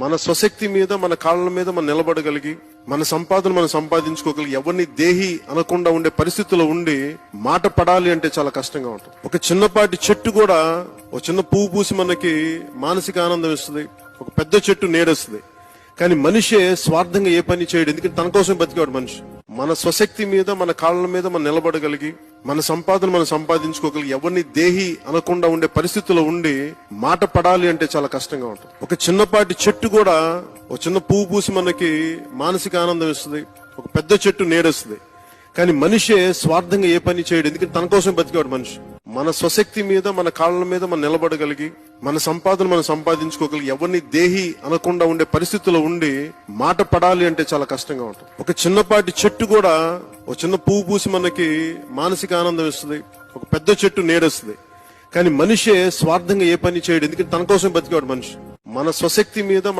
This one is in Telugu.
మన స్వశక్తి మీద మన కాళ్ళ మీద మనం నిలబడగలిగి మన సంపాదన మనం సంపాదించుకోగలిగి ఎవరిని దేహి అనకుండా ఉండే పరిస్థితుల్లో ఉండి మాట పడాలి అంటే చాలా కష్టంగా ఉంటుంది. ఒక చిన్నపాటి చెట్టు కూడా ఒక చిన్న పువ్వు పూసి మనకి మానసిక ఆనందం ఇస్తుంది, ఒక పెద్ద చెట్టు నీడేస్తుంది. కానీ మనిషే స్వార్థంగా ఏ పని చేయడు, ఎందుకంటే తన కోసం బతికేవాడు మనిషి. మన స్వశక్తి మీద మన కాళ్ళ మీద మనం నిలబడగలిగి మన సంపాదన మనం సంపాదించుకోగలిగి ఎవరిని దేహి అనకుండా ఉండే పరిస్థితుల్లో ఉండి మాట పడాలి అంటే చాలా కష్టంగా ఉంటుంది. ఒక చిన్నపాటి చెట్టు కూడా ఒక చిన్న పువ్వు పూసి మనకి మానసిక ఆనందం ఇస్తుంది, ఒక పెద్ద చెట్టు నీడేస్తుంది. కానీ మనిషే స్వార్థంగా ఏ పని చేయడు, ఎందుకంటే తన కోసం బతికేవాడు మనిషి. మన స్వశక్తి మీద మన కాళ్ళ మీద మనం నిలబడగలిగి మన సంపాదన మనం సంపాదించుకోగలిగి ఎవరిని దేహి అనకుండా ఉండే పరిస్థితుల్లో ఉండి మాట పడాలి అంటే చాలా కష్టంగా ఉంటుంది. ఒక చిన్నపాటి చెట్టు కూడా ఒక చిన్న పువ్వు పూసి మనకి మానసిక ఆనందం ఇస్తుంది, ఒక పెద్ద చెట్టు నీడేస్తుంది. కానీ మనిషే స్వార్థంగా ఏ పని చేయడు, ఎందుకంటే తన కోసం బతికేవాడు మనిషి. మన స్వశక్తి మీద